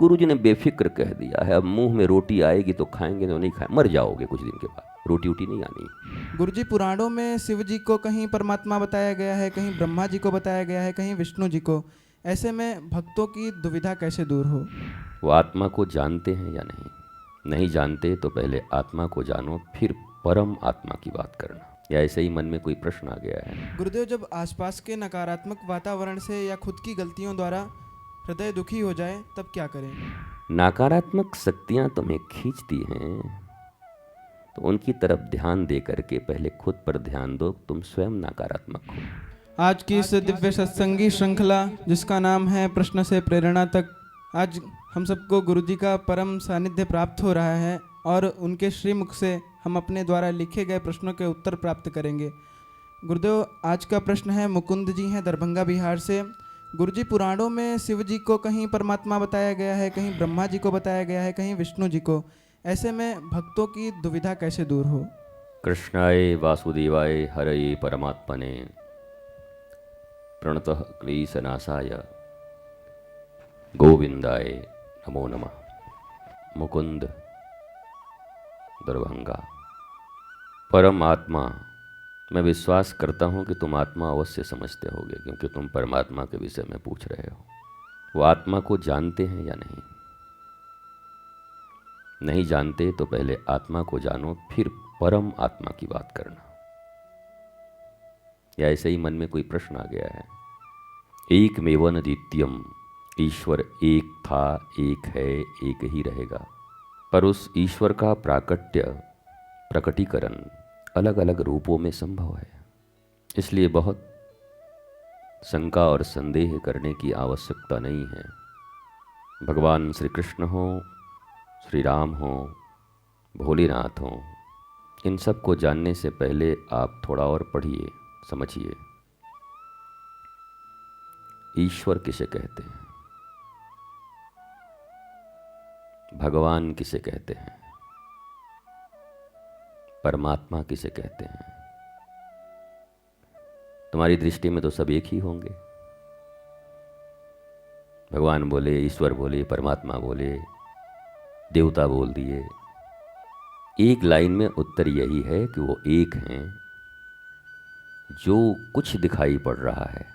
गुरुजी ने बेफिक्र कह दिया है, अब मुंह में रोटी आएगी तो खाएंगे, तो नहीं खाए मर जाओगे कुछ दिन के बाद, रोटी उटी नहीं आनी। गुरुजी पुराणों में शिव जी को कहीं परमात्मा बताया गया है, कहीं ब्रह्मा जी को बताया गया है, कहीं विष्णु जी को। ऐसे में भक्तों की दुविधा कैसे दूर हो? वो आत्मा को जानते हैं या नहीं? नहीं जानते तो पहले आत्मा को जानो, फिर परम आत्मा की बात करना। या ऐसे ही मन में कोई प्रश्न आ गया है? गुरुदेव, जब आसपास के नकारात्मक वातावरण से या खुद की गलतियों द्वारा हृदय दुखी हो जाए तब क्या करें? नकारात्मक शक्तियां तुम्हें खींचती हैं तो उनकी तरफ ध्यान दे करके पहले खुद पर ध्यान दो, तुम स्वयं नकारात्मक हो। आज की इस दिव्य सत्संगी श्रृंखला जिसका नाम है प्रश्न से प्रेरणा तक, आज हम सबको गुरुजी का परम सानिध्य प्राप्त हो रहा है और उनके श्रीमुख से हम अपने द्वारा लिखे गए प्रश्नों के उत्तर प्राप्त करेंगे। गुरुदेव, आज का प्रश्न है, मुकुंद जी हैं दरभंगा बिहार से। गुरुजी पुराणों में शिव जी को कहीं परमात्मा बताया गया है, कहीं ब्रह्मा जी को बताया गया है, कहीं विष्णु जी को। ऐसे में भक्तों की दुविधा कैसे दूर हो? कृष्णाय वासुदेवाय हरये परमात्मने प्रणतः क्लेशनाशाय गोविंदाय नमो नमः। मुकुंद, दरभंगा। परम आत्मा, मैं विश्वास करता हूँ कि तुम आत्मा अवश्य समझते होगे, क्योंकि तुम परमात्मा के विषय में पूछ रहे हो। वो आत्मा को जानते हैं या नहीं? नहीं जानते तो पहले आत्मा को जानो, फिर परम आत्मा की बात करना। या ऐसे ही मन में कोई प्रश्न आ गया है? एकमेव अद्वितीयम, ईश्वर एक था, एक है, एक ही रहेगा। पर उस ईश्वर का प्रकटीकरण अलग अलग रूपों में संभव है। इसलिए बहुत शंका और संदेह करने की आवश्यकता नहीं है। भगवान श्री कृष्ण हो, श्री राम हो, भोलेनाथ हो, इन सब को जानने से पहले आप थोड़ा और पढ़िए, समझिए। ईश्वर किसे कहते हैं? भगवान किसे कहते हैं? परमात्मा किसे कहते हैं? तुम्हारी दृष्टि में तो सब एक ही होंगे। भगवान बोले, ईश्वर बोले, परमात्मा बोले, देवता बोल दिए। एक लाइन में उत्तर यही है कि वो एक हैं। जो कुछ दिखाई पड़ रहा है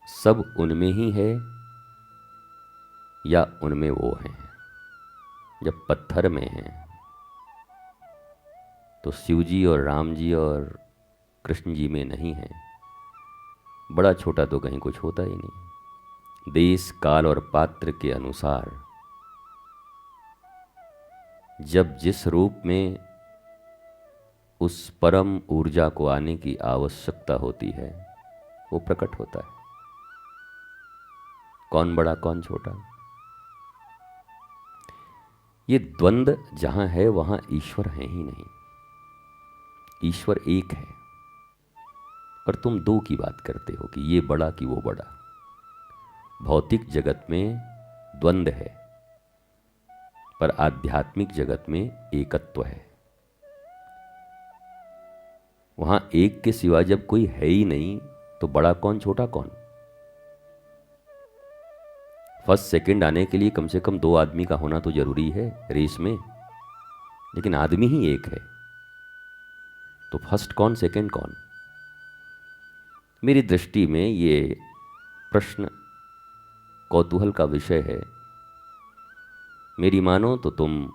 सब उनमें ही है या उनमें वो हैं। जब पत्थर में हैं तो शिव जी और राम जी और कृष्ण जी में नहीं है। बड़ा छोटा तो कहीं कुछ होता ही नहीं। देश काल और पात्र के अनुसार जब जिस रूप में उस परम ऊर्जा को आने की आवश्यकता होती है वो प्रकट होता है। कौन बड़ा कौन छोटा, ये द्वंद्व जहां है वहां ईश्वर है ही नहीं। ईश्वर एक है और तुम दो की बात करते हो कि ये बड़ा कि वो बड़ा। भौतिक जगत में द्वंद्व है पर आध्यात्मिक जगत में एकत्व है। वहां एक के सिवा जब कोई है ही नहीं तो बड़ा कौन छोटा कौन। फर्स्ट सेकंड आने के लिए कम से कम दो आदमी का होना तो जरूरी है रेस में, लेकिन आदमी ही एक है तो फर्स्ट कौन सेकंड कौन। मेरी दृष्टि में ये प्रश्न कौतूहल का विषय है। मेरी मानो तो तुम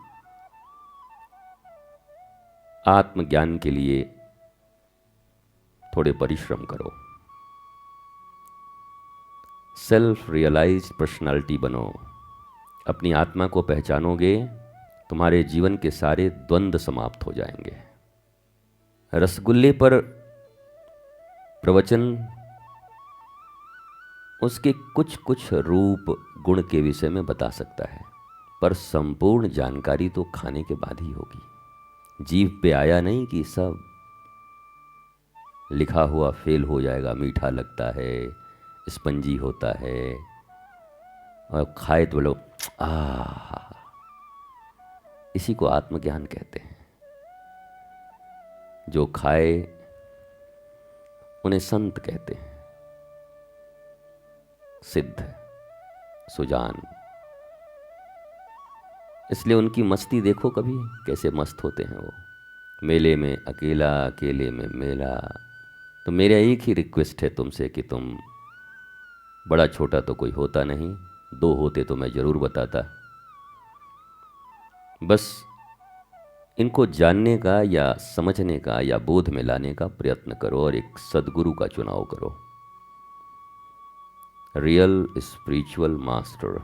आत्मज्ञान के लिए थोड़े परिश्रम करो, सेल्फ रियलाइज्ड पर्सनालिटी बनो। अपनी आत्मा को पहचानोगे, तुम्हारे जीवन के सारे द्वंद्व समाप्त हो जाएंगे। रसगुल्ले पर प्रवचन उसके कुछ कुछ रूप गुण के विषय में बता सकता है, पर संपूर्ण जानकारी तो खाने के बाद ही होगी। जीभ पे आया नहीं कि सब लिखा हुआ फेल हो जाएगा। मीठा लगता है, स्पंजी होता है और खाए तो लोग आहा, इसी को आत्मज्ञान कहते हैं। जो खाए उन्हें संत कहते हैं, सिद्ध। सुजान। इसलिए उनकी मस्ती देखो कभी, कैसे मस्त होते हैं वो। मेले में अकेला, अकेले में मेला। तो मेरा एक ही रिक्वेस्ट है तुमसे कि तुम, बड़ा छोटा तो कोई होता नहीं, दो होते तो मैं ज़रूर बताता। बस इनको जानने का या समझने का या बोध में लाने का प्रयत्न करो और एक सद्गुरु का चुनाव करो। रियल स्पिरिचुअल मास्टर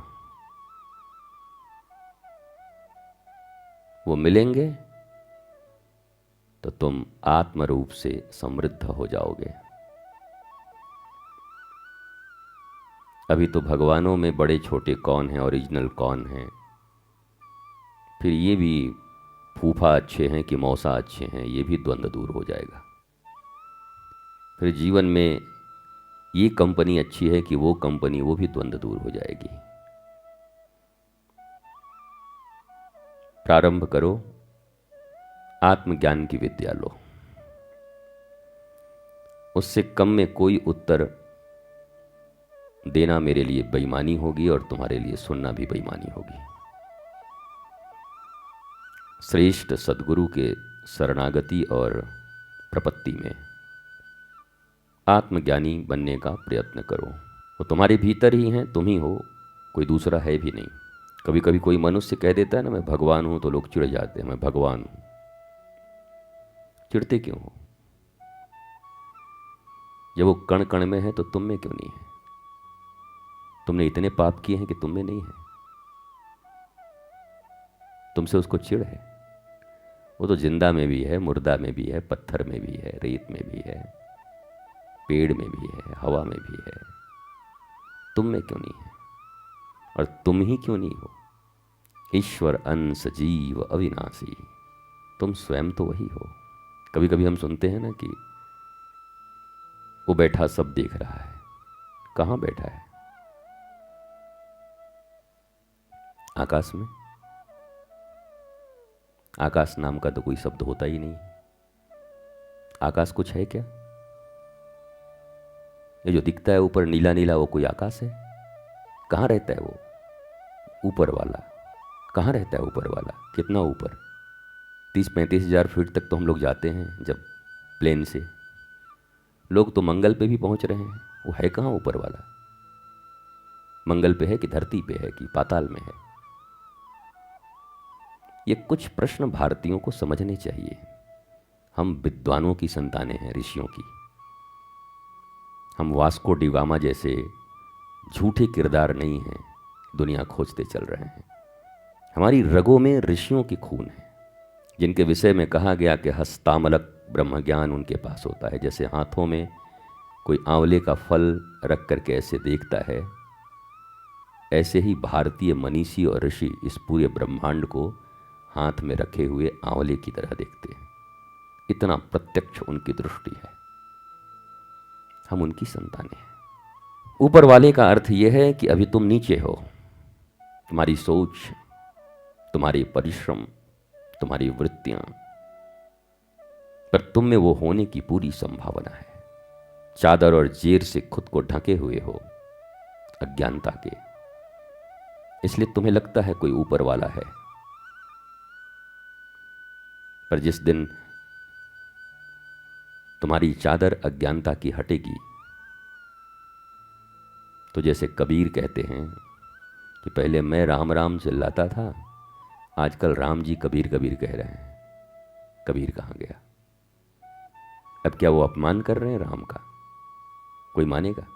वो मिलेंगे तो तुम आत्म रूप से समृद्ध हो जाओगे। अभी तो भगवानों में बड़े छोटे कौन हैं, ओरिजिनल कौन हैं, फिर ये भी फूफा अच्छे हैं कि मौसा अच्छे हैं, ये भी द्वंद्व दूर हो जाएगा। फिर जीवन में ये कंपनी अच्छी है कि वो कंपनी, वो भी द्वंद्व दूर हो जाएगी। प्रारंभ करो, आत्मज्ञान की विद्या लो। उससे कम में कोई उत्तर देना मेरे लिए बेईमानी होगी और तुम्हारे लिए सुनना भी बेईमानी होगी। श्रेष्ठ सद्गुरु के शरणागति और प्रपत्ति में आत्मज्ञानी बनने का प्रयत्न करो। वो तुम्हारे भीतर ही हैं, तुम ही हो, कोई दूसरा है भी नहीं। कभी कभी कोई मनुष्य कह देता है ना मैं भगवान हूं, तो लोग चिढ़ जाते हैं, मैं भगवान हूं। चिढ़ते क्यों हो? जब वो कण कण में है तो तुम में क्यों नहीं है? तुमने इतने पाप किए हैं कि तुम में नहीं है, तुमसे उसको चिढ़ है। वो तो जिंदा में भी है, मुर्दा में भी है, पत्थर में भी है, रेत में भी है, पेड़ में भी है, हवा में भी है। तुम में क्यों नहीं है? और तुम ही क्यों नहीं हो? ईश्वर अंश जीव अविनाशी, तुम स्वयं तो वही हो। कभी कभी हम सुनते हैं ना कि वो बैठा सब देख रहा है। कहां बैठा है? आकाश में। आकाश नाम का तो कोई शब्द होता ही नहीं। आकाश कुछ है क्या? ये जो दिखता है ऊपर नीला नीला, वो कोई आकाश है? कहाँ रहता है वो? ऊपर वाला। कहाँ रहता है ऊपर वाला? कितना ऊपर? 30-35 हज़ार फीट तक तो हम लोग जाते हैं जब प्लेन से। लोग तो मंगल पे भी पहुंच रहे हैं। वो है कहाँ ऊपर वाला? मंगल पे है कि धरती पे है कि पाताल में है? ये कुछ प्रश्न भारतीयों को समझने चाहिए। हम विद्वानों की संतानें हैं, ऋषियों की। हम वास्को डिगामा जैसे झूठे किरदार नहीं हैं, दुनिया खोजते चल रहे हैं। हमारी रगों में ऋषियों की खून है, जिनके विषय में कहा गया कि हस्तामलक ब्रह्म ज्ञान उनके पास होता है। जैसे हाथों में कोई आंवले का फल रख करके ऐसे देखता है, ऐसे ही भारतीय मनीषी और ऋषि इस पूरे ब्रह्मांड को हाथ में रखे हुए आंवले की तरह देखते हैं। इतना प्रत्यक्ष उनकी दृष्टि है। हम उनकी संतानें हैं। ऊपर वाले का अर्थ यह है कि अभी तुम नीचे हो। तुम्हारी सोच, तुम्हारी परिश्रम, तुम्हारी वृत्तियां, पर तुम में वो होने की पूरी संभावना है। चादर और जेर से खुद को ढके हुए हो अज्ञानता के, इसलिए तुम्हें लगता है कोई ऊपर वाला है। पर जिस दिन तुम्हारी चादर अज्ञानता की हटेगी, तो जैसे कबीर कहते हैं कि पहले मैं राम राम चिल्लाता था, आजकल राम जी कबीर कबीर कह रहे हैं। कबीर कहाँ गया? अब क्या वो अपमान कर रहे हैं राम का? कोई मानेगा?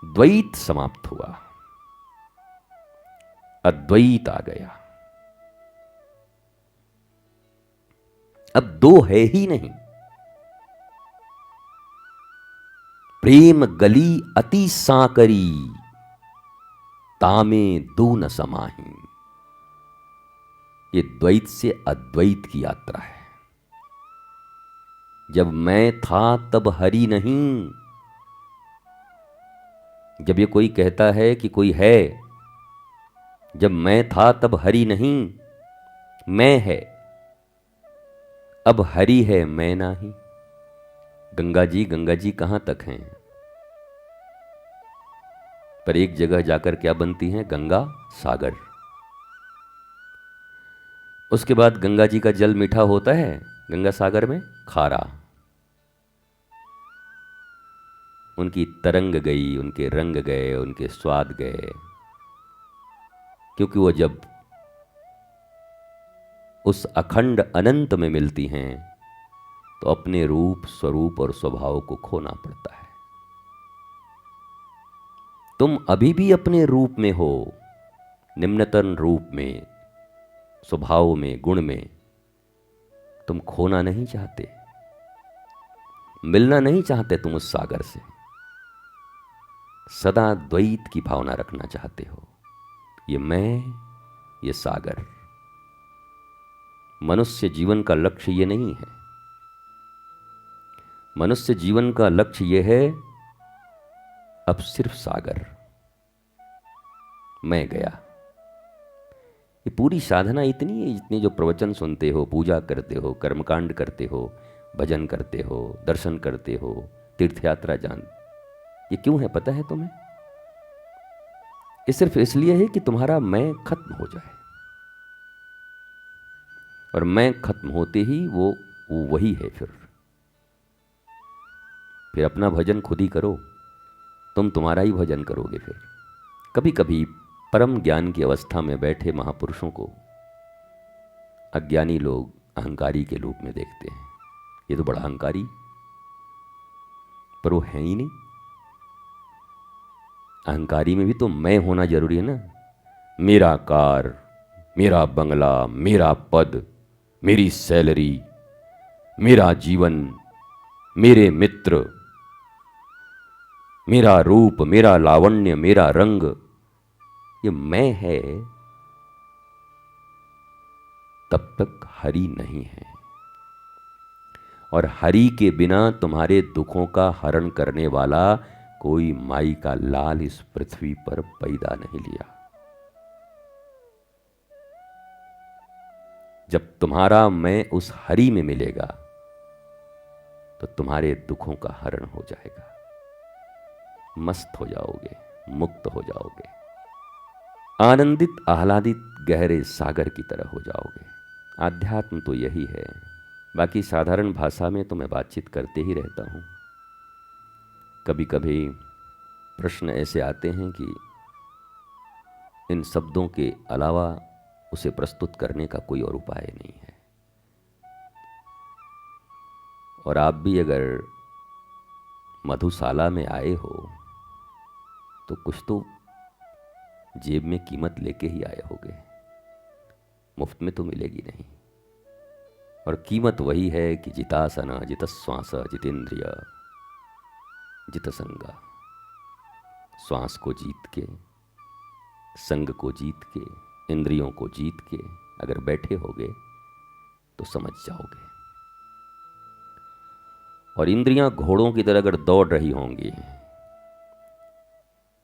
द्वैत समाप्त हुआ, अद्वैत आ गया। अब दो है ही नहीं। प्रेम गली अति साकरी, तामे दो न समाही। ये द्वैत से अद्वैत की यात्रा है। जब मैं था तब हरि नहीं। जब ये कोई कहता है कि कोई है, जब मैं था तब हरि नहीं, मैं है। अब हरि है, मैं नहीं। गंगा जी कहां तक हैं? पर एक जगह जाकर क्या बनती हैं? गंगा सागर। उसके बाद गंगा जी का जल मीठा होता है, गंगा सागर में खारा। उनकी तरंग गई, उनके रंग गए, उनके स्वाद गए, क्योंकि वो जब उस अखंड अनंत में मिलती हैं तो अपने रूप, स्वरूप और स्वभाव को खोना पड़ता है। तुम अभी भी अपने रूप में हो, निम्नतम रूप में, स्वभाव में, गुण में। तुम खोना नहीं चाहते, मिलना नहीं चाहते तुम उस सागर से। सदा द्वैत की भावना रखना चाहते हो, ये मैं, ये सागर। मनुष्य जीवन का लक्ष्य ये नहीं है। मनुष्य जीवन का लक्ष्य ये है, अब सिर्फ सागर, मैं गया। ये पूरी साधना इतनी है, इतने जो प्रवचन सुनते हो, पूजा करते हो, कर्मकांड करते हो, भजन करते हो, दर्शन करते हो, तीर्थ यात्रा जान, ये क्यों है पता है तुम्हें? ये सिर्फ इसलिए है कि तुम्हारा मैं खत्म हो जाए, और मैं खत्म होते ही वो वही है। फिर अपना भजन खुद ही करो, तुम तुम्हारा ही भजन करोगे। फिर कभी कभी परम ज्ञान की अवस्था में बैठे महापुरुषों को अज्ञानी लोग अहंकारी के रूप में देखते हैं। ये तो बड़ा अहंकारी, पर वो है ही नहीं। अहंकारी में भी तो मैं होना जरूरी है ना। मेरा कार, मेरा बंगला, मेरा पद, मेरी सैलरी, मेरा जीवन, मेरे मित्र, मेरा रूप, मेरा लावण्य, मेरा रंग, ये मैं है, तब तक हरि नहीं है। और हरि के बिना तुम्हारे दुखों का हरण करने वाला कोई माई का लाल इस पृथ्वी पर पैदा नहीं लिया। जब तुम्हारा मैं उस हरि में मिलेगा तो तुम्हारे दुखों का हरण हो जाएगा, मस्त हो जाओगे, मुक्त हो जाओगे, आनंदित आह्लादित गहरे सागर की तरह हो जाओगे। आध्यात्म तो यही है। बाकी साधारण भाषा में तो मैं बातचीत करते ही रहता हूँ। कभी कभी प्रश्न ऐसे आते हैं कि इन शब्दों के अलावा उसे प्रस्तुत करने का कोई और उपाय नहीं है। और आप भी अगर मधुशाला में आए हो तो कुछ तो जेब में कीमत लेके ही आए होगे, मुफ्त में तो मिलेगी नहीं। और कीमत वही है कि जितासना, जितश्वास, जितेंद्रिय, जितसंगा। श्वास को जीत के, संग को जीत के, इंद्रियों को जीत के अगर बैठे होगे तो समझ जाओगे। और इंद्रियां घोड़ों की तरह अगर दौड़ रही होंगी,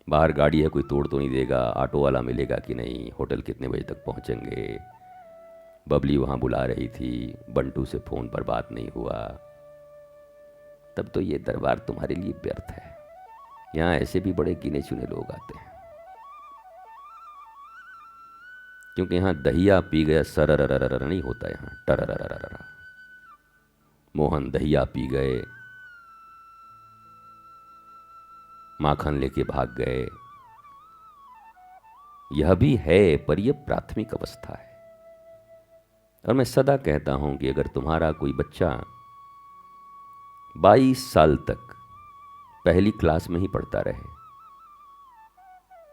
बाहर गाड़ी है, कोई तोड़ तो नहीं देगा, ऑटो वाला मिलेगा कि नहीं, होटल कितने बजे तक पहुंचेंगे, बबली वहां बुला रही थी, बंटू से फोन पर बात नहीं हुआ, तब तो ये दरबार तुम्हारे लिए व्यर्थ है। यहां ऐसे भी बड़े गिने चुने लोग आते हैं, क्योंकि यहां दहिया पी गया सरर नहीं होता, यहां टरररररर। मोहन दहिया पी गए, माखन लेके भाग गए, यह भी है, पर यह प्राथमिक अवस्था है। और मैं सदा कहता हूं कि अगर तुम्हारा कोई बच्चा 22 साल तक पहली क्लास में ही पढ़ता रहे,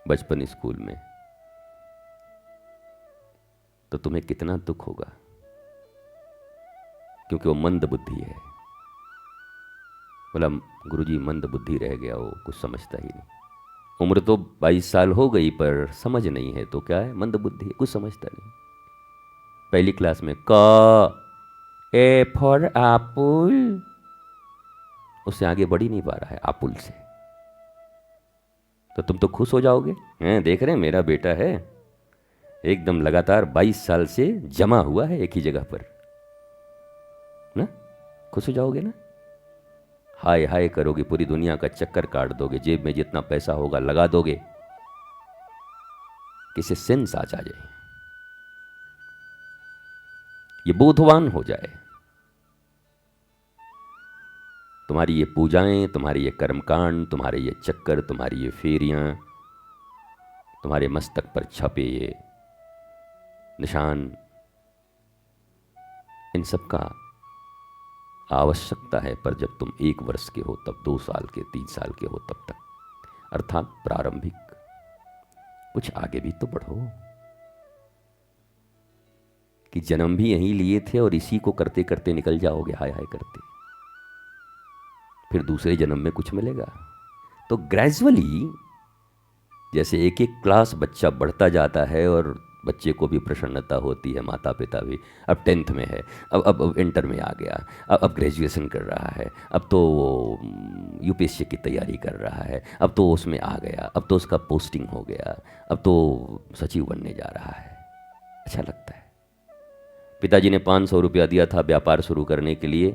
बचपन स्कूल में, तो तुम्हें कितना दुख होगा, क्योंकि वो मंद बुद्धि है। बोला गुरुजी मंद बुद्धि रह गया, वो कुछ समझता ही नहीं। उम्र तो 22 साल हो गई पर समझ नहीं है, तो क्या है, मंद बुद्धि है, कुछ समझता नहीं। पहली क्लास में क ए फॉर एप्पल, उससे आगे बढ़ ही नहीं पा रहा है आपुल से। तो तुम तो खुश हो जाओगे, हैं देख रहे हैं मेरा बेटा है एकदम लगातार 22 साल से जमा हुआ है एक ही जगह पर, ना? खुश हो जाओगे ना? हाय हाय करोगे, पूरी दुनिया का चक्कर काट दोगे, जेब में जितना पैसा होगा लगा दोगे, कि इसे सेंस आ जाए, ये बोधवान हो जाए। तुम्हारी ये पूजाएं, तुम्हारी ये कर्मकांड, तुम्हारे ये चक्कर, तुम्हारी ये फेरियां, तुम्हारे मस्तक पर छपे ये निशान, इन सब का आवश्यकता है। पर जब तुम 1 वर्ष के हो तब, 2 साल के, 3 साल के हो तब तक, अर्थात प्रारंभिक, कुछ आगे भी तो बढ़ो। कि जन्म भी यहीं लिए थे और इसी को करते करते निकल जाओगे हाय हाय करते, फिर दूसरे जन्म में कुछ मिलेगा। तो ग्रेजुअली जैसे एक एक क्लास बच्चा बढ़ता जाता है और बच्चे को भी प्रसन्नता होती है, माता पिता भी, अब 10th में है, अब इंटर में आ गया, अब ग्रेजुएशन कर रहा है, अब तो वो यूपीएससी की तैयारी कर रहा है, अब तो उसमें आ गया, अब तो उसका पोस्टिंग हो गया, अब तो सचिव बनने जा रहा है। अच्छा लगता है। पिताजी ने 500 रुपया दिया था व्यापार शुरू करने के लिए,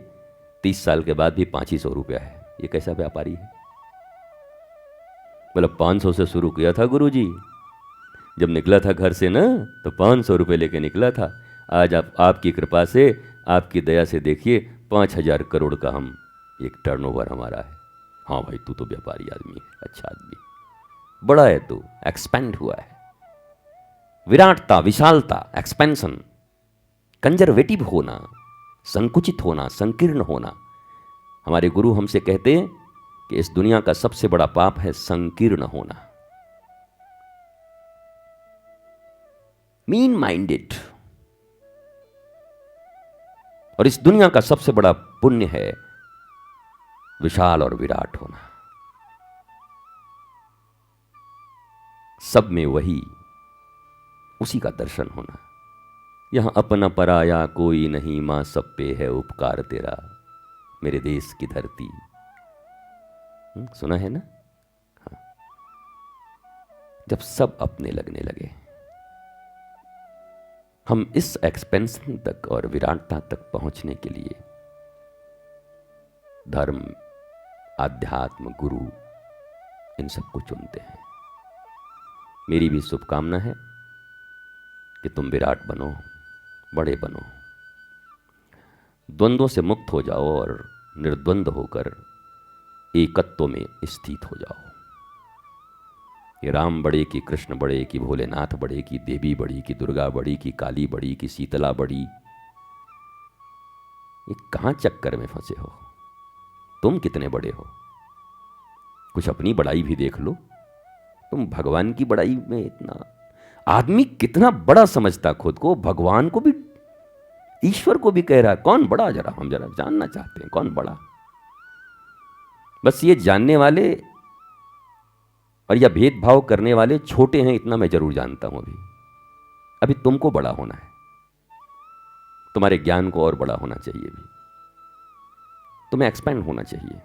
30 साल के बाद भी 500 रुपया है। ये कैसा व्यापारी है? मतलब 500 से शुरू किया था गुरुजी, जब निकला था घर से ना तो 500 रुपये लेके निकला था। आज आपकी कृपा से, आपकी दया से देखिए 5000 करोड़ का हम एक टर्नओवर हमारा है। हाँ भाई, तू तो व्यापारी आदमी है, अच्छा आदमी, बड़ा है तू, एक्सपेंड हुआ है। विराटता, विशालता, एक्सपेंशन, कंजर्वेटिव होना, संकुचित होना, संकीर्ण होना। हमारे गुरु हमसे कहते हैं कि इस दुनिया का सबसे बड़ा पाप है संकीर्ण होना, मीन माइंडेड। और इस दुनिया का सबसे बड़ा पुण्य है विशाल और विराट होना। सब में वही, उसी का दर्शन होना। यहां अपना पराया कोई नहीं, मां सब पे है उपकार तेरा, मेरे देश की धरती। सुना है ना? हाँ। जब सब अपने लगने लगे, हम इस एक्सपेंशन तक और विराटता तक पहुंचने के लिए धर्म, आध्यात्म, गुरु, इन सबको चुनते हैं। मेरी भी शुभकामना है कि तुम विराट बनो, बड़े बनो, द्वंद्वों से मुक्त हो जाओ और निर्द्वंद होकर एकत्व में स्थित हो जाओ। ये राम बड़े कि कृष्ण बड़े कि भोलेनाथ बड़े कि देवी बड़ी कि दुर्गा बड़ी कि काली बड़ी कि शीतला बड़ी, ये कहां चक्कर में फंसे हो? तुम कितने बड़े हो? कुछ अपनी बड़ाई भी देख लो। तुम भगवान की बड़ाई में इतना, आदमी कितना बड़ा समझता खुद को, भगवान को भी, ईश्वर को भी कह रहा है कौन बड़ा, जरा हम जरा जानना चाहते हैं कौन बड़ा। बस ये जानने वाले और या भेदभाव करने वाले छोटे हैं, इतना मैं जरूर जानता हूं। अभी तुमको बड़ा होना है, तुम्हारे ज्ञान को और बड़ा होना चाहिए भी, तुम्हें एक्सपेंड होना चाहिए,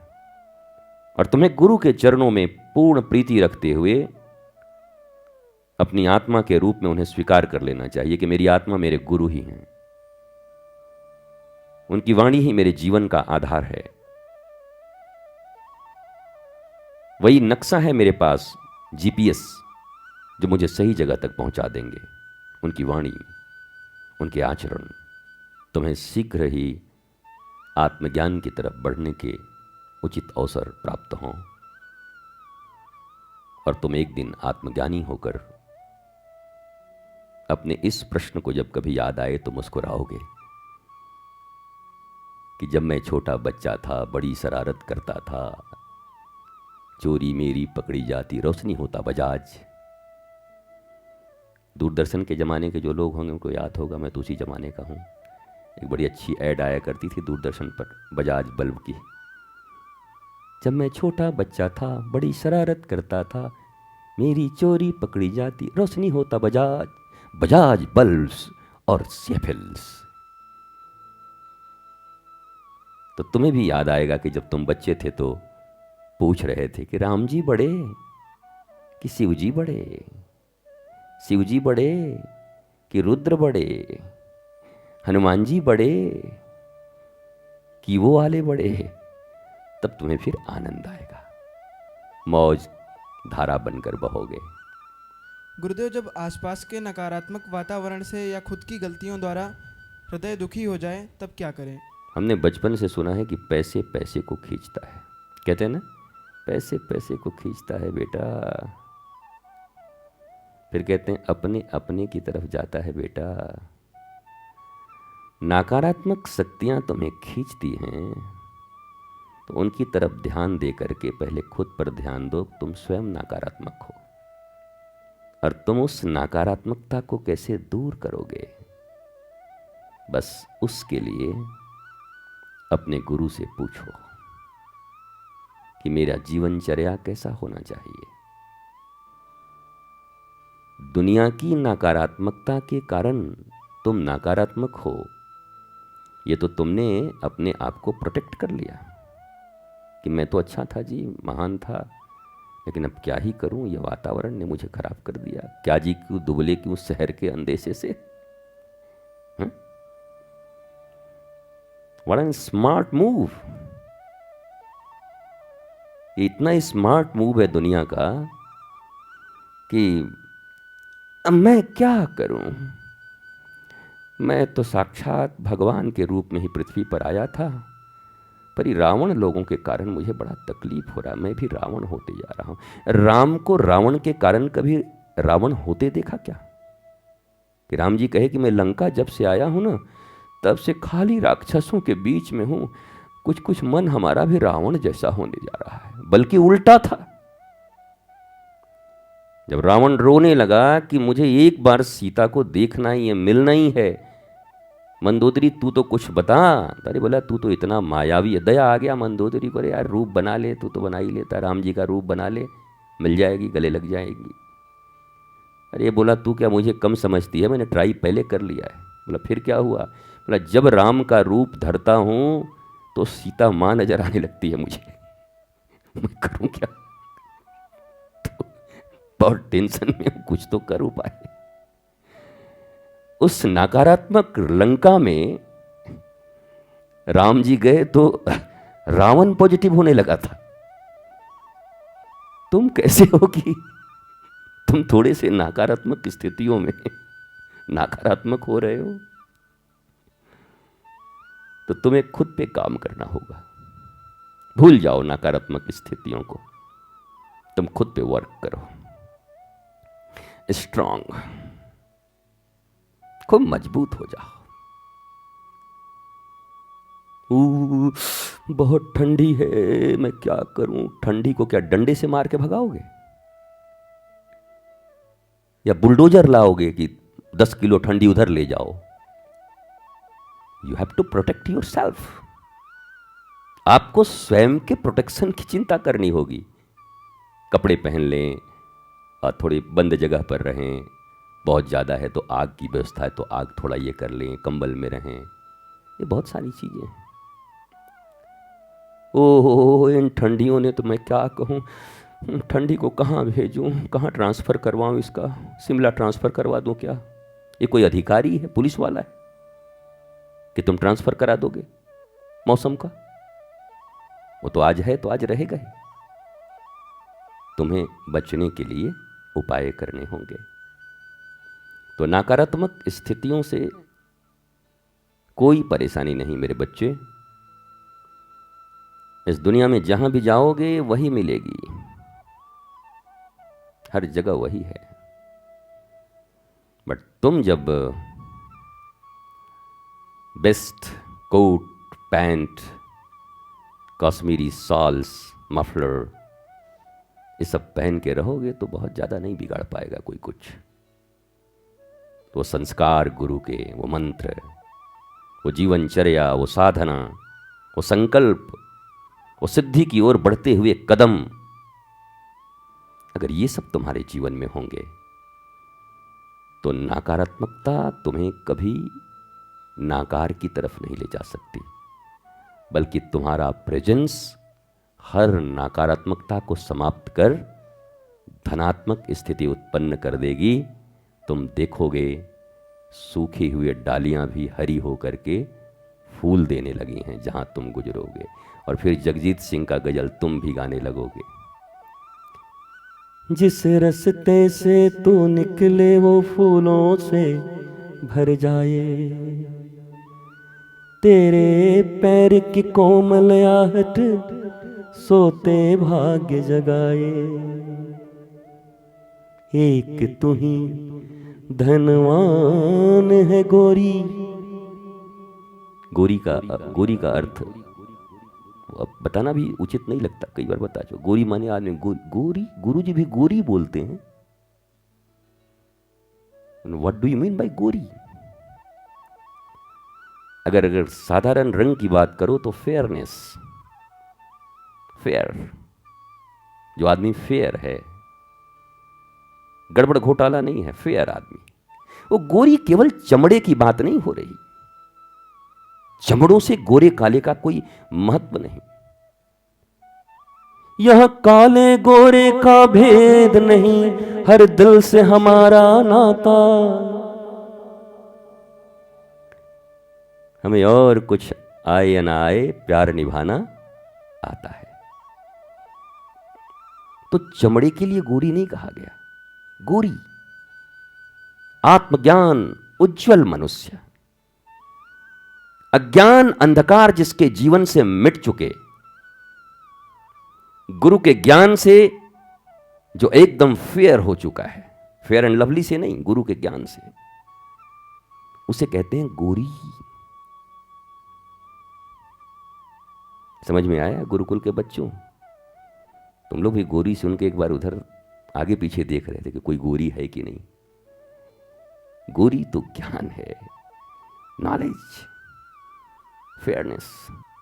और तुम्हें गुरु के चरणों में पूर्ण प्रीति रखते हुए अपनी आत्मा के रूप में उन्हें स्वीकार कर लेना चाहिए कि मेरी आत्मा मेरे गुरु ही हैं, उनकी वाणी ही मेरे जीवन का आधार है। वही नक्शा है मेरे पास, जीपीएस, जो मुझे सही जगह तक पहुंचा देंगे। उनकी वाणी, उनके आचरण तुम्हें शीघ्र ही आत्मज्ञान की तरफ बढ़ने के उचित अवसर प्राप्त हों, और तुम एक दिन आत्मज्ञानी होकर अपने इस प्रश्न को जब कभी याद आए तो मुस्कुराओगे कि जब मैं छोटा बच्चा था, बड़ी शरारत करता था, चोरी मेरी पकड़ी जाती, रोशनी होता बजाज। दूरदर्शन के ज़माने के जो लोग होंगे उनको याद होगा, मैं तो उसी ज़माने का हूँ। एक बड़ी अच्छी ऐड आया करती थी दूरदर्शन पर बजाज बल्ब की। जब मैं छोटा बच्चा था, बड़ी शरारत करता था, मेरी चोरी पकड़ी जाती, रोशनी होता बजाज, बजाज बल्ब्स और सेफिल्स। तो तुम्हें भी याद आएगा कि जब तुम बच्चे थे तो पूछ रहे थे कि राम जी बड़े कि शिव जी बड़े, शिव जी बड़े कि रुद्र बड़े, हनुमान जी बड़े कि वो वाले बड़े। तब तुम्हें फिर आनंद आएगा, मौज धारा बनकर बहोगे। गुरुदेव, जब आसपास के नकारात्मक वातावरण से या खुद की गलतियों द्वारा हृदय दुखी हो जाए तब क्या करें? हमने बचपन से सुना है कि पैसे पैसे को खींचता है, कहते हैं ना, पैसे पैसे को खींचता है बेटा। फिर कहते हैं अपने अपने की तरफ जाता है बेटा। नकारात्मक शक्तियां तुम्हें खींचती हैं तो उनकी तरफ ध्यान दे करके पहले खुद पर ध्यान दो। तुम स्वयं नकारात्मक हो और तुम उस नकारात्मकता को कैसे दूर करोगे, बस उसके लिए अपने गुरु से पूछो कि मेरा जीवनचर्या कैसा होना चाहिए। दुनिया की नकारात्मकता के कारण तुम नकारात्मक हो, ये तो तुमने अपने आप को प्रोटेक्ट कर लिया कि मैं तो अच्छा था जी, महान था, लेकिन अब क्या ही करूं, ये वातावरण ने मुझे खराब कर दिया। क्या जी क्यों दुबले क्यों शहर के अंदेशे से। What an smart move. ये इतना स्मार्ट मूव है दुनिया का कि अब मैं क्या करूं, मैं तो साक्षात भगवान के रूप में ही पृथ्वी पर आया था, पर ये रावण लोगों के कारण मुझे बड़ा तकलीफ हो रहा है, मैं भी रावण होते जा रहा हूं। राम को रावण के कारण कभी रावण होते देखा क्या? कि राम जी कहे कि मैं लंका जब से आया हूं ना, तब से खाली राक्षसों के बीच में हूं, कुछ कुछ मन हमारा भी रावण जैसा होने जा रहा है। बल्कि उल्टा था। जब रावण रोने लगा कि मुझे एक बार सीता को देखना ही है, मिलना ही है, मंदोदरी तू तो कुछ बता। अरे बोला तू तो इतना मायावी है। दया आ गया मंदोदरी को, यार रूप बना ले, तू तो बना ही लेता, राम जी का रूप बना ले, मिल जाएगी, गले लग जाएगी। अरे बोला तू क्या मुझे कम समझती है, मैंने ट्राई पहले कर लिया है। बोला फिर क्या हुआ? बोला जब राम का रूप धरता हूं तो सीता माँ नजर आने लगती है मुझे, मैं करूं क्या? तो बहुत टेंशन में हूं, कुछ तो कर उपाय। उस नकारात्मक लंका में राम जी गए तो रावण पॉजिटिव होने लगा था। तुम कैसे हो कि तुम थोड़े से नकारात्मक स्थितियों में नकारात्मक हो रहे हो? तो तुम्हें खुद पे काम करना होगा। भूल जाओ नकारात्मक स्थितियों को, तुम खुद पे वर्क करो। स्ट्रांग, खूब मजबूत हो जाओ। बहुत ठंडी है, मैं क्या करूं? ठंडी को क्या डंडे से मार के भगाओगे या बुलडोजर लाओगे कि 10 किलो ठंडी उधर ले जाओ? You have to protect yourself. आपको स्वयं के प्रोटेक्शन की चिंता करनी होगी। कपड़े पहन लें और थोड़ी बंद जगह पर रहें। बहुत ज़्यादा है तो आग की व्यवस्था है तो आग थोड़ा ये कर लें, कंबल में रहें। ये बहुत सारी चीज़ें हैं। ओहो, इन ठंडियों ने तो मैं क्या कहूँ, ठंडी को कहाँ भेजूँ, कहाँ ट्रांसफ़र करवाऊँ इसका? शिमला ट्रांसफ़र करवा दूँ क्या? ये कोई अधिकारी है, पुलिस वाला है कि तुम ट्रांसफ़र करा दोगे मौसम का? वो तो आज है तो आज रहेगा ही। तुम्हें बचने के लिए उपाय करने होंगे। तो नकारात्मक स्थितियों से कोई परेशानी नहीं मेरे बच्चे। इस दुनिया में जहां भी जाओगे वही मिलेगी, हर जगह वही है। बट तुम जब best coat, pant, Kashmiri shawls, muffler ये सब पहन के रहोगे तो बहुत ज़्यादा नहीं बिगाड़ पाएगा कोई कुछ। वो संस्कार गुरु के, वो मंत्र, वो जीवनचर्या, वो साधना, वो संकल्प, वो सिद्धि की ओर बढ़ते हुए कदम, अगर ये सब तुम्हारे जीवन में होंगे तो नकारात्मकता तुम्हें कभी नाकार की तरफ नहीं ले जा सकती, बल्कि तुम्हारा प्रेजेंस हर नकारात्मकता को समाप्त कर धनात्मक स्थिति उत्पन्न कर देगी। तुम देखोगे सूखी हुई डालियां भी हरी होकर के फूल देने लगी हैं जहां तुम गुजरोगे, और फिर जगजीत सिंह का गजल तुम भी गाने लगोगे। जिस रास्ते से तू निकले वो फूलों से भर जाए, तेरे पैर की कोमल आहट सोते भाग्य जगाए। एक तू ही धनवान है गोरी। गोरी का अर्थ अब बताना भी उचित नहीं लगता, कई बार बता चो। गोरी माने आदमी, गोरी, गुरुजी भी गोरी बोलते हैं। What do you mean by गोरी? अगर साधारण रंग की बात करो तो फेयरनेस, फेयर, जो आदमी फेयर है, गड़बड़ घोटाला नहीं है, फेयर आदमी। वो गोरी केवल चमड़े की बात नहीं हो रही, चमड़ों से गोरे काले का कोई महत्व नहीं। यह काले गोरे का भेद नहीं, हर दिल से हमारा नाता। हमें और कुछ आए या ना आए, प्यार निभाना आता है। तो चमड़े के लिए गोरी नहीं कहा गया। गोरी आत्मज्ञान, उज्जवल मनुष्य, अज्ञान अंधकार जिसके जीवन से मिट चुके, गुरु के ज्ञान से जो एकदम फेयर हो चुका है, फेयर एंड लवली से नहीं, गुरु के ज्ञान से, उसे कहते हैं गोरी। समझ में आया गुरुकुल के बच्चों? तुम लोग भी गोरी सुन के एक बार उधर आगे पीछे देख रहे थे कि कोई गोरी है कि नहीं। गोरी तो ज्ञान है, नॉलेज, फेयरनेस।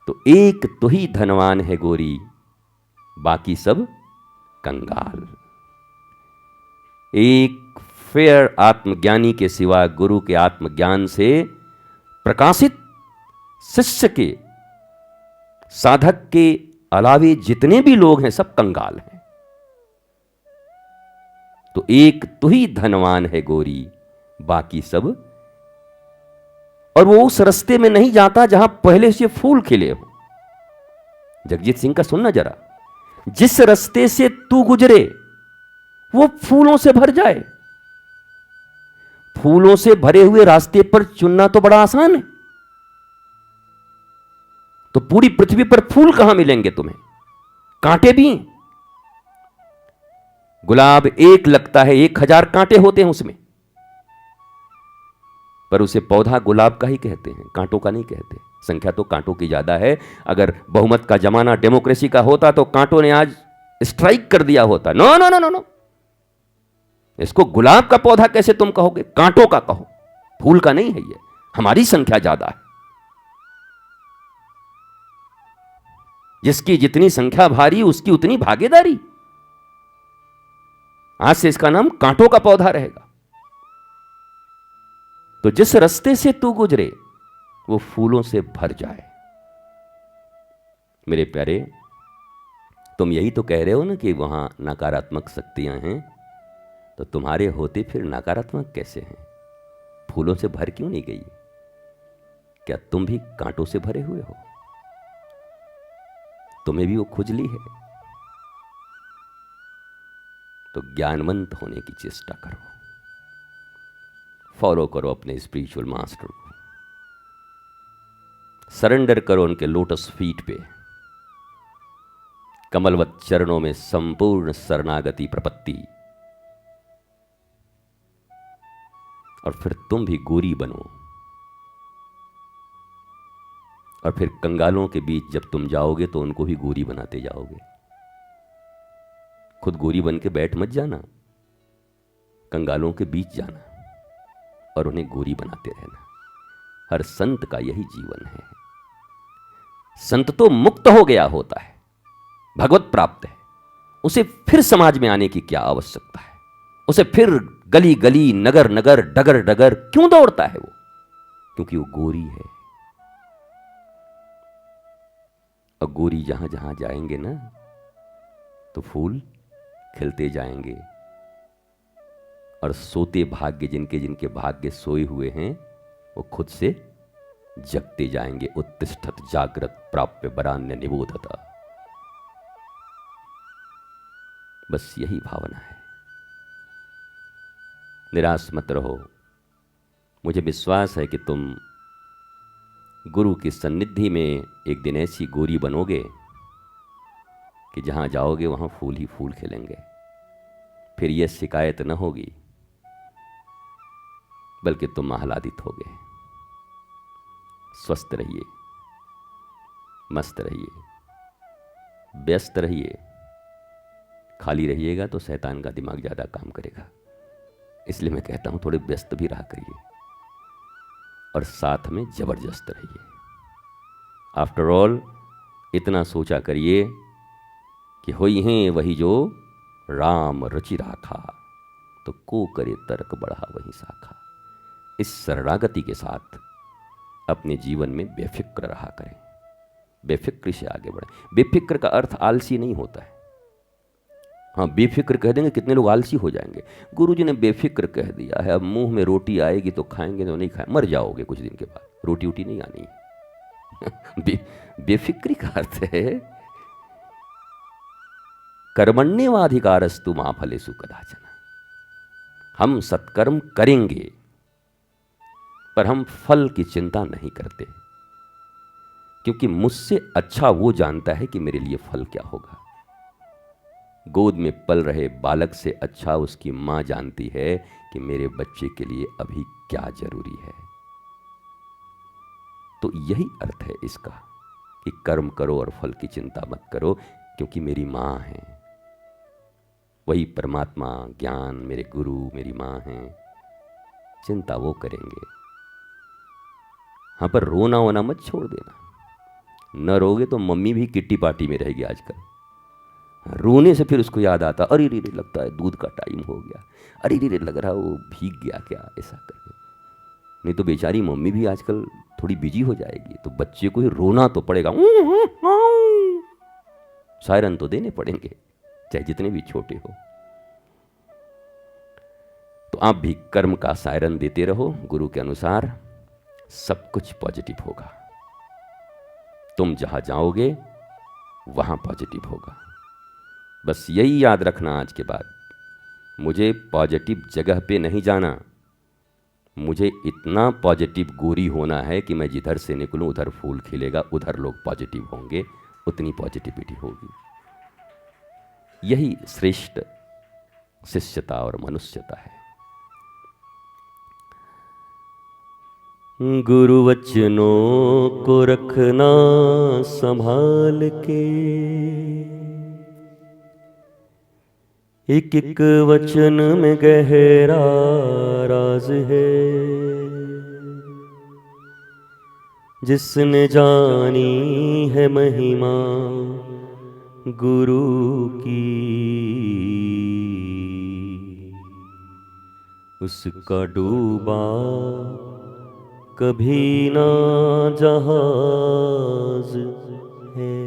तो एक तो ही धनवान है गोरी, बाकी सब कंगाल। एक फेयर आत्मज्ञानी के सिवा गुरु के आत्मज्ञान से प्रकाशित शिष्य के, साधक के अलावे जितने भी लोग हैं सब कंगाल हैं। तो एक तो ही धनवान है गोरी, बाकी सब। और वो उस रास्ते में नहीं जाता जहां पहले से फूल खिले हो। जगजीत सिंह का सुनना जरा, जिस रास्ते से तू गुजरे वो फूलों से भर जाए। फूलों से भरे हुए रास्ते पर चुनना तो बड़ा आसान है। तो पूरी पृथ्वी पर फूल कहां मिलेंगे तुम्हें? कांटे भी। गुलाब एक लगता है, 1000 कांटे होते हैं उसमें, पर उसे पौधा गुलाब का ही कहते हैं, कांटों का नहीं कहते। संख्या तो कांटों की ज्यादा है। अगर बहुमत का जमाना डेमोक्रेसी का होता तो कांटों ने आज स्ट्राइक कर दिया होता। No no no no no, इसको गुलाब का पौधा कैसे तुम कहोगे? कांटों का कहो, फूल का नहीं है ये। हमारी संख्या ज्यादा है। जिसकी जितनी संख्या भारी उसकी उतनी भागीदारी। आज से इसका नाम कांटों का पौधा रहेगा। तो जिस रास्ते से तू गुजरे वो फूलों से भर जाए। मेरे प्यारे, तुम यही तो कह रहे हो ना कि वहां नकारात्मक शक्तियां हैं, तो तुम्हारे होते फिर नकारात्मक कैसे हैं? फूलों से भर क्यों नहीं गई? क्या तुम भी कांटों से भरे हुए हो? तुम्हें भी वो खुजली है? तो ज्ञानवंत होने की चेष्टा करो, फॉलो करो अपने स्पिरिचुअल मास्टर को, सरेंडर करो उनके लोटस फीट पे, कमलवत चरणों में संपूर्ण शरणागति प्रपत्ति। और फिर तुम भी गोरी बनो। और फिर कंगालों के बीच जब तुम जाओगे तो उनको भी गोरी बनाते जाओगे। खुद गोरी बन के बैठ मत जाना, कंगालों के बीच जाना और उन्हें गोरी बनाते रहना। हर संत का यही जीवन है। संत तो मुक्त हो गया होता है, भगवत प्राप्त है, उसे फिर समाज में आने की क्या आवश्यकता है? उसे फिर गली गली, नगर नगर, डगर डगर क्यों दौड़ता है वो? क्योंकि वो गोरी है। और गोरी जहां जहां जाएंगे ना तो फूल खिलते जाएंगे। और सोते भाग्य, जिनके जिनके भाग्य सोए हुए हैं, वो खुद से जगते जाएंगे। उत्तिष्ठत जागृत प्राप्य वरान्य निबोधता। बस यही भावना है। निराश मत रहो। मुझे विश्वास है कि तुम गुरु की सन्निधि में एक दिन ऐसी गोरी बनोगे कि जहाँ जाओगे वहाँ फूल ही फूल खिलेंगे। फिर यह शिकायत न होगी, बल्कि तुम आह्लादित होगे। स्वस्थ रहिए, मस्त रहिए, व्यस्त रहिए। खाली रहिएगा तो शैतान का दिमाग ज़्यादा काम करेगा। इसलिए मैं कहता हूँ थोड़े व्यस्त भी रहा करिए और साथ में जबरदस्त रहिए। आफ्टर ऑल इतना सोचा करिए कि होई हैं वही जो राम रचि राखा, तो को करे तर्क बढ़ा वही शाखा। इस शरणागति के साथ अपने जीवन में बेफिक्र रहा करें, बेफिक्र से आगे बढ़ें। बेफिक्र का अर्थ आलसी नहीं होता है। हाँ, बेफिक्र कह देंगे कितने लोग आलसी हो जाएंगे। गुरुजी ने बेफिक्र कह दिया है, अब मुंह में रोटी आएगी तो खाएंगे, तो नहीं खाए मर जाओगे कुछ दिन के बाद, रोटी वोटी नहीं आनी। बेफिक्री का अर्थ है कर्मण्येवाधिकारस्तु मा फलेषु कदाचन। हम सत्कर्म करेंगे पर हम फल की चिंता नहीं करते, क्योंकि मुझसे अच्छा वो जानता है कि मेरे लिए फल क्या होगा। गोद में पल रहे बालक से अच्छा उसकी मां जानती है कि मेरे बच्चे के लिए अभी क्या जरूरी है। तो यही अर्थ है इसका कि कर्म करो और फल की चिंता मत करो, क्योंकि मेरी मां है, वही परमात्मा ज्ञान, मेरे गुरु मेरी मां हैं, चिंता वो करेंगे। हाँ, पर रोना वोना मत छोड़ देना। न रोगे तो मम्मी भी किट्टी पार्टी में रहेगी आजकल। रोने से फिर उसको याद आता, अरे रे रे लगता है दूध का टाइम हो गया, अरे रे रे लग रहा वो भीग गया क्या, ऐसा करके। नहीं तो बेचारी मम्मी भी आजकल थोड़ी बिजी हो जाएगी, तो बच्चे को ही रोना तो पड़ेगा, सायरन तो देने पड़ेंगे चाहे जितने भी छोटे हो। तो आप भी कर्म का सायरन देते रहो गुरु के अनुसार, सब कुछ पॉजिटिव होगा। तुम जहां जाओगे वहां पॉजिटिव होगा। बस यही याद रखना आज के बाद, मुझे पॉजिटिव जगह पे नहीं जाना, मुझे इतना पॉजिटिव गोरी होना है कि मैं जिधर से निकलूं उधर फूल खिलेगा, उधर लोग पॉजिटिव होंगे, उतनी पॉजिटिविटी होगी। यही श्रेष्ठ शिष्यता और मनुष्यता है। गुरु वचनों को रखना संभाल के, एक एक वचन में गहरा राज है। जिसने जानी है महिमा गुरु की, उसका डूबा कभी ना जहाज है।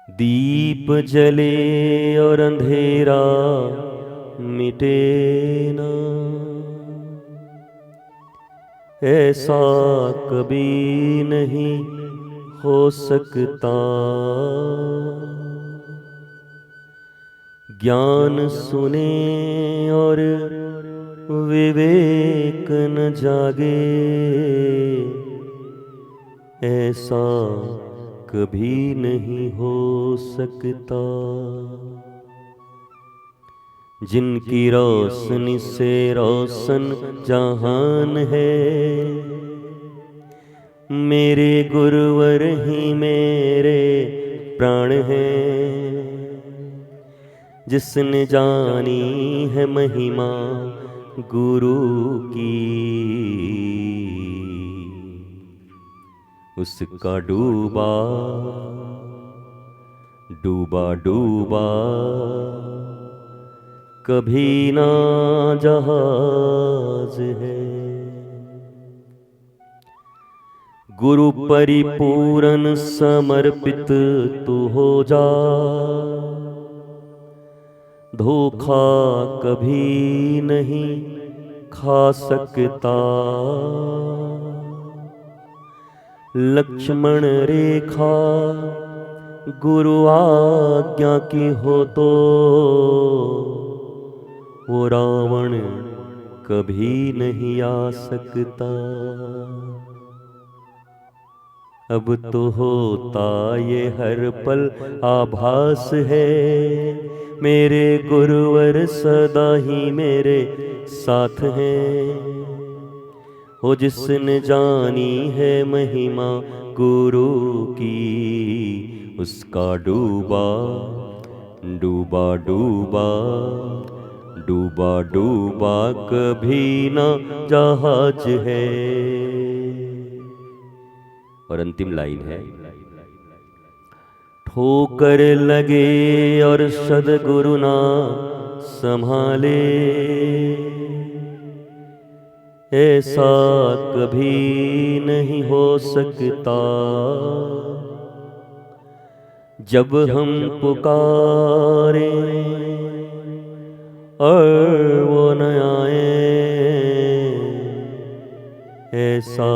दीप जले और अंधेरा मिटे ना, ऐसा कभी नहीं हो सकता। ज्ञान सुने और विवेक न जागे, ऐसा कभी नहीं हो सकता। जिनकी रोशनी से रोशन जहान है, मेरे गुरुवर ही मेरे प्राण हैं। जिसने जानी है महिमा गुरु की, उसका डूबा डूबा डूबा कभी ना जहाज है। गुरु परिपूर्ण समर्पित तू हो जा, धोखा कभी नहीं खा सकता। लक्ष्मण रेखा गुरु आज्ञा की हो तो वो रावण कभी नहीं आ सकता। अब तो होता ये हर पल आभास है, मेरे गुरुवर सदा ही मेरे साथ हैं। हो जिसने जानी है महिमा गुरु की, उसका डूबा डूबा डूबा डूबा डूबा कभी ना जहाज है। और अंतिम लाइन है, ठोकर लगे और सद्गुरु ना संभाले, ऐसा कभी नहीं हो सकता। जब हम पुकारे और वो न आए, ऐसा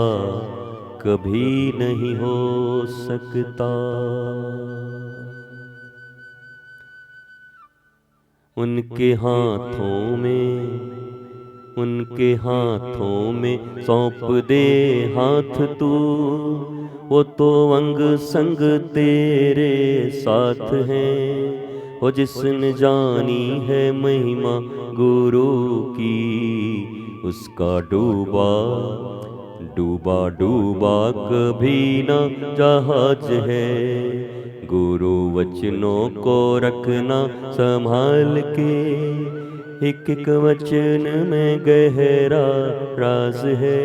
कभी नहीं हो सकता। उनके हाथों में सौंप दे हाथ तू, वो तो अंग संग तेरे साथ हैं। हो जिसने जानी है महिमा गुरु की, उसका डूबा डूबा डूबा कभी न जहाज है। गुरु वचनों को रखना संभाल के, एक एक वचन में गहरा राज है।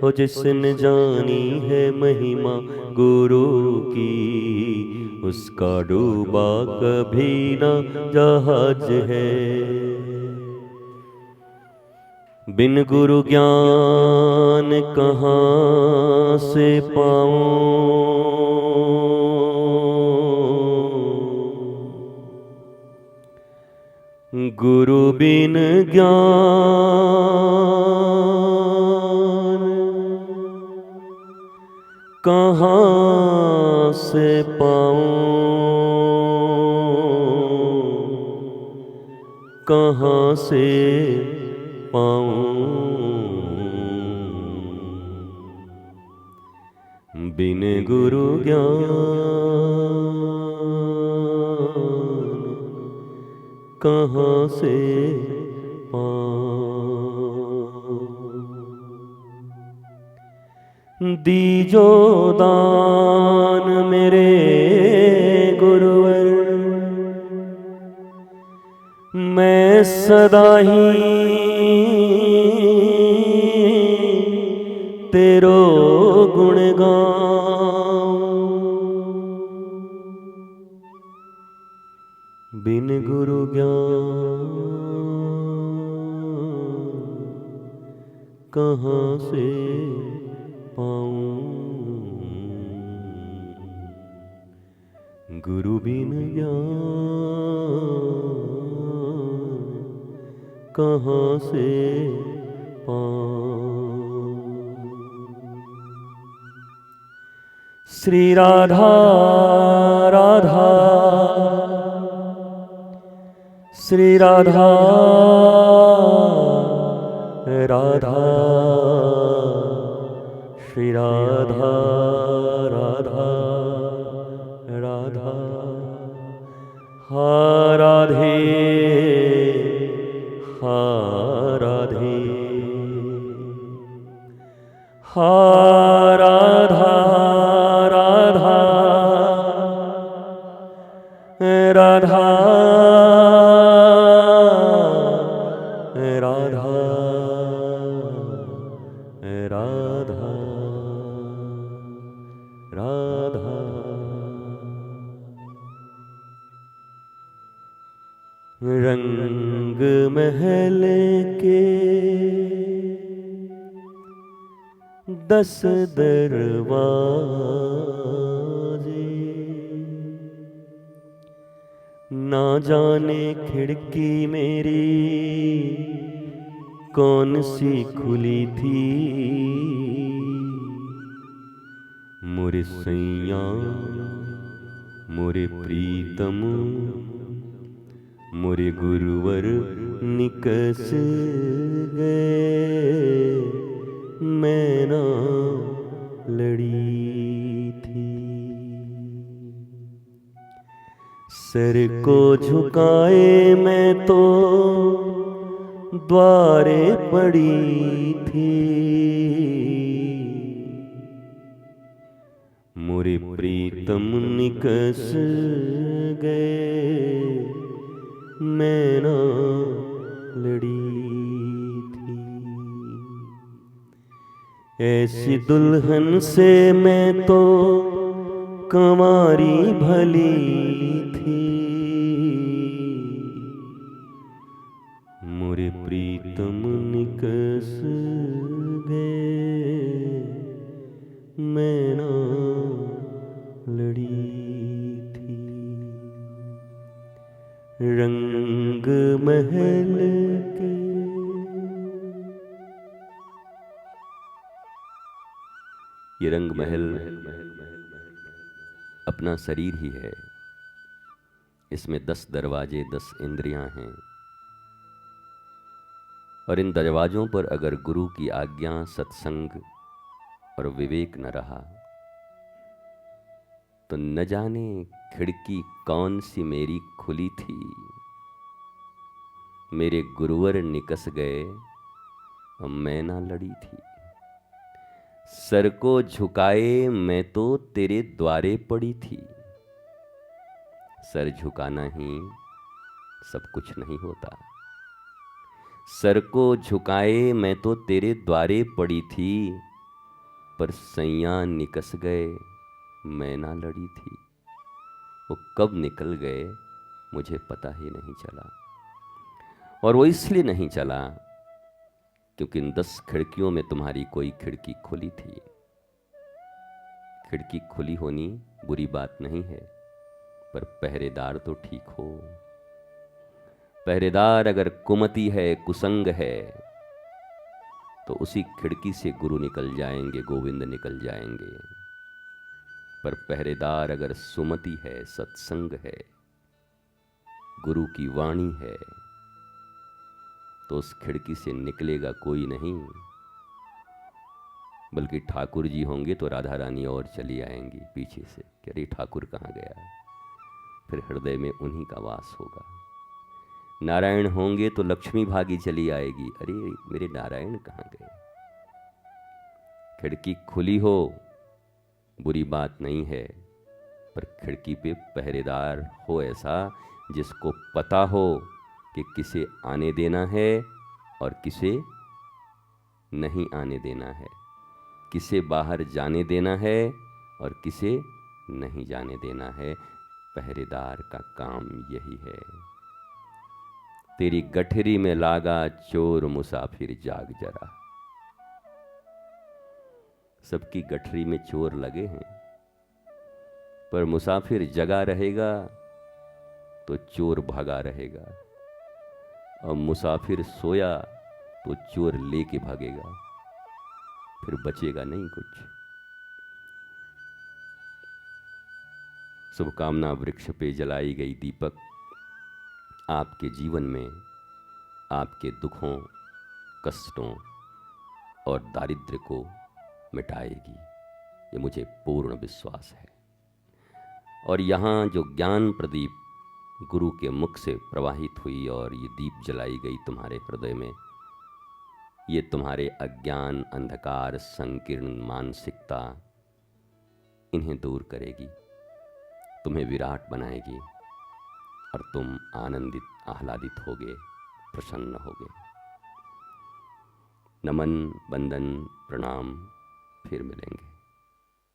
हो जिसने जानी है महिमा गुरु की, उसका डूबा कभी न जहाज है। बिन गुरु ज्ञान कहाँ से पाऊं, गुरु बिन ज्ञान कहाँ से पाऊं, कहाँ से पाऊं। बिन गुरु ज्ञान कहाँ से पाऊं। दीजो दान मेरे गुरुवर, मैं सदा ही तेरो गुण गाऊं। बिन गुरु ज्ञान कहाँ से पाऊं। गुरु बिन ज्ञान कहाँ से पाऊं। श्री राधा राधा श्री राधा राधा श्री राधा राधा राधा। हा राधे हा राधे हा राधा राधा राधा राधा राधा राधा। रंग महल के 10 दरवाजे, ना जाने खिड़की मेरी कौन सी खुली थी। मोरे सैया मोरे प्रीतम मोरे गुरुवर निकस गए, मैं ना लड़ी थी। सर को झुकाए मैं तो द्वारे पड़ी थी, मोरे प्रीतम निकस गए, मैं ना लड़ी थी। ऐसी दुल्हन से मैं तो कंवारी भली थी, मोरे प्रीतम निकस गए, मैं ना लड़ी थी। रंग महल के ये रंग महल अपना शरीर ही है। इसमें 10 दरवाजे 10 इंद्रियां हैं, और इन दरवाजों पर अगर गुरु की आज्ञा, सत्संग और विवेक न रहा तो न जाने खिड़की कौन सी मेरी खुली थी। मेरे गुरुवर निकस गए और मैं ना लड़ी थी। सर को झुकाए मैं तो तेरे द्वारे पड़ी थी। सर झुकाना ही सब कुछ नहीं होता। सर को झुकाए मैं तो तेरे द्वारे पड़ी थी, पर सैया निकस गए मैं ना लड़ी थी। वो कब निकल गए मुझे पता ही नहीं चला, और वो इसलिए नहीं चला क्योंकि इन 10 खिड़कियों में तुम्हारी कोई खिड़की खुली थी। खिड़की खुली होनी बुरी बात नहीं है, पर पहरेदार तो ठीक हो। पहरेदार अगर कुमति है, कुसंग है, तो उसी खिड़की से गुरु निकल जाएंगे, गोविंद निकल जाएंगे। पर पहरेदार अगर सुमति है, सत्संग है, गुरु की वाणी है, तो उस खिड़की से निकलेगा कोई नहीं, बल्कि ठाकुर जी होंगे तो राधा रानी और चली आएंगी पीछे से कि अरे ठाकुर कहाँ गया। फिर हृदय में उन्हीं का वास होगा। नारायण होंगे तो लक्ष्मी भागी चली आएगी, अरे मेरे नारायण कहाँ गए। खिड़की खुली हो बुरी बात नहीं है, पर खिड़की पे पहरेदार हो ऐसा जिसको पता हो कि किसे आने देना है और किसे नहीं आने देना है, किसे बाहर जाने देना है और किसे नहीं जाने देना है। पहरेदार का काम यही है। तेरी गठरी में लागा चोर मुसाफिर जाग जरा। सबकी गठरी में चोर लगे हैं, पर मुसाफिर जगा रहेगा तो चोर भागा रहेगा, और मुसाफिर सोया तो चोर लेके भागेगा, फिर बचेगा नहीं कुछ। शुभकामना वृक्ष पे जलाई गई दीपक आपके जीवन में आपके दुखों, कष्टों और दारिद्र्य को मिटाएगी, ये मुझे पूर्ण विश्वास है। और यहाँ जो ज्ञान प्रदीप गुरु के मुख से प्रवाहित हुई और ये दीप जलाई गई तुम्हारे हृदय में, ये तुम्हारे अज्ञान, अंधकार, संकीर्ण मानसिकता इन्हें दूर करेगी, तुम्हें विराट बनाएगी, और तुम आनंदित, आह्लादित होगे, प्रसन्न होगे। नमन, वंदन, प्रणाम, फिर मिलेंगे।